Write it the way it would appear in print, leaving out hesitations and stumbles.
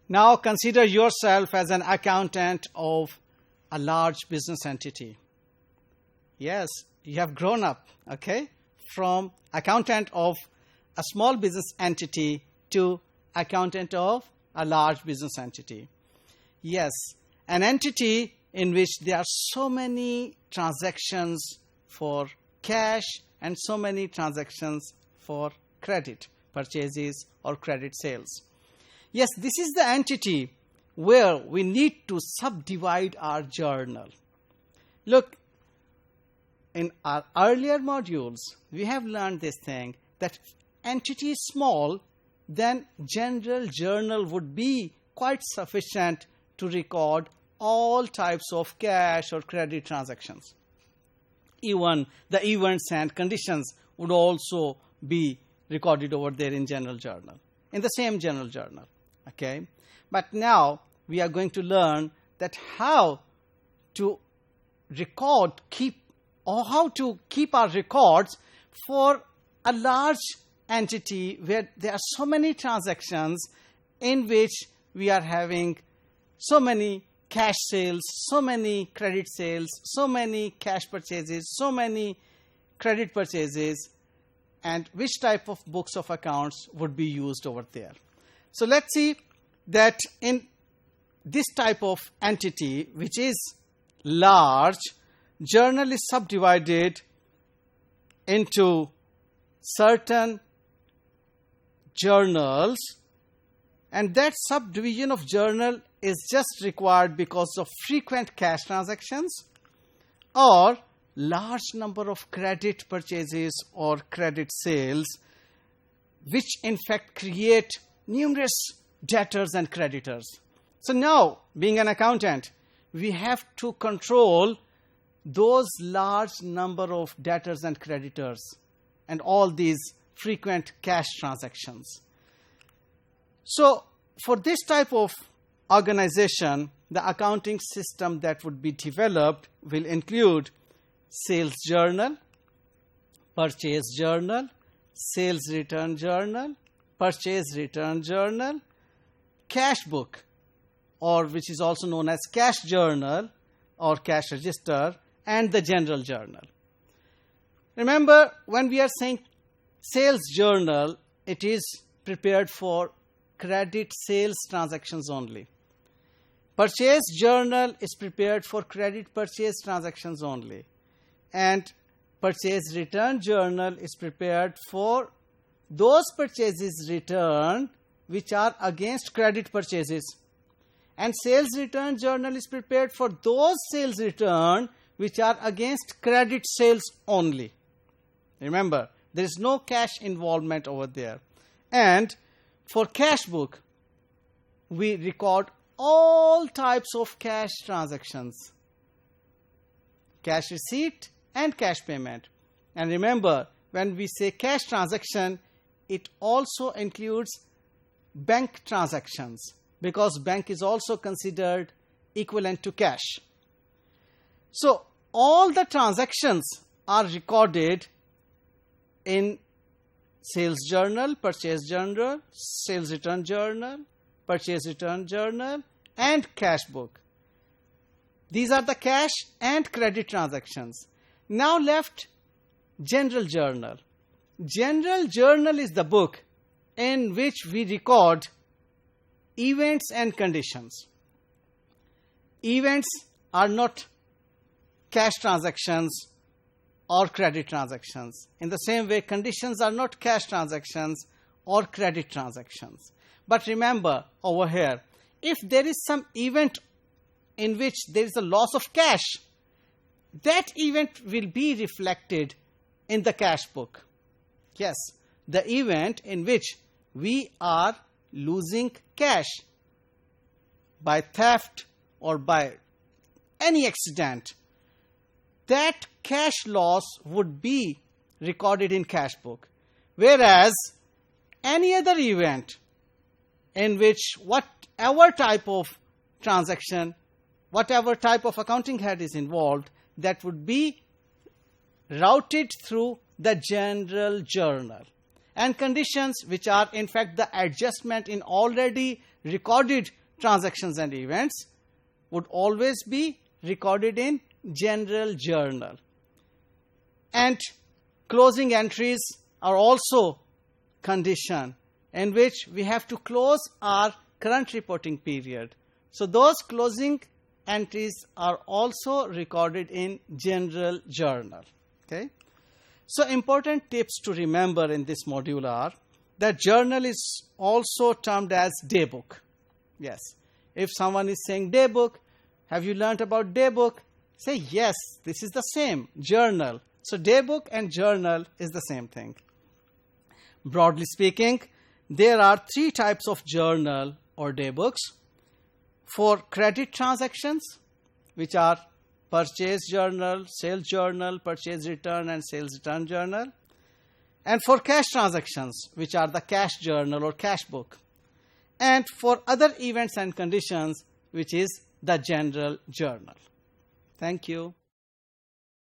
Now consider yourself as an accountant of a large business entity. Yes, you have grown up, okay, from accountant of a small business entity to accountant of a large business entity. Yes, an entity in which there are so many transactions for cash and so many transactions for credit purchases or credit sales. Yes, this is the entity where we need to subdivide our journal. Look, in our earlier modules, we have learned this thing that entity is small, then general journal would be quite sufficient to record all types of cash or credit transactions. Even the events and conditions would also be recorded over there in general journal, in the same general journal. Okay, but now we are going to learn that how to keep our records for a large entity where there are so many transactions in which we are having so many cash sales, so many credit sales, so many cash purchases, so many credit purchases, and which type of books of accounts would be used over there. So let's see that in this type of entity, which is large, journal is subdivided into certain journals, and that subdivision of journal is just required because of frequent cash transactions or large number of credit purchases or credit sales, which in fact create numerous debtors and creditors. So now, being an accountant, we have to control those large number of debtors and creditors and all these frequent cash transactions. So for this type of organization, the accounting system that would be developed will include sales journal, purchase journal, sales return journal, purchase return journal, cash book, or which is also known as cash journal or cash register, and the general journal. Remember, when we are saying sales journal, it is prepared for credit sales transactions only. Purchase journal is prepared for credit purchase transactions only. And purchase return journal is prepared for those purchases returned which are against credit purchases. And sales return journal is prepared for those sales returned which are against credit sales only. Remember, there is no cash involvement over there. And for cash book, we record all types of cash transactions, cash receipt and cash payment. And remember, when we say cash transaction, it also includes bank transactions, because bank is also considered equivalent to cash. So all the transactions are recorded in sales journal, purchase journal, sales return journal, purchase return journal, and cash book. These are the cash and credit transactions. Now left general journal. General journal is the book in which we record events and conditions. Events are not cash transactions or credit transactions. In the same way, conditions are not cash transactions or credit transactions. But remember over here, if there is some event in which there is a loss of cash, that event will be reflected in the cash book. Yes, the event in which we are losing cash by theft or by any accident, that cash loss would be recorded in cash book. Whereas any other event in which whatever type of transaction, whatever type of accounting head is involved, that would be routed through the general journal. and conditions, which are in fact the adjustment in already recorded transactions and events, would always be recorded in general journal. And closing entries are also condition in which we have to close our current reporting period. So those closing entries are also recorded in general journal. Okay? So important tips to remember in this module are that journal is also termed as daybook. Yes. If someone is saying daybook, have you learned about daybook? Say yes, this is the same, journal. So daybook and journal is the same thing. Broadly speaking, there are 3 types of journal or daybooks. For credit transactions, which are purchase journal, sales journal, purchase return and sales return journal. And for cash transactions, which are the cash journal or cash book. And for other events and conditions, which is the general journal. Thank you.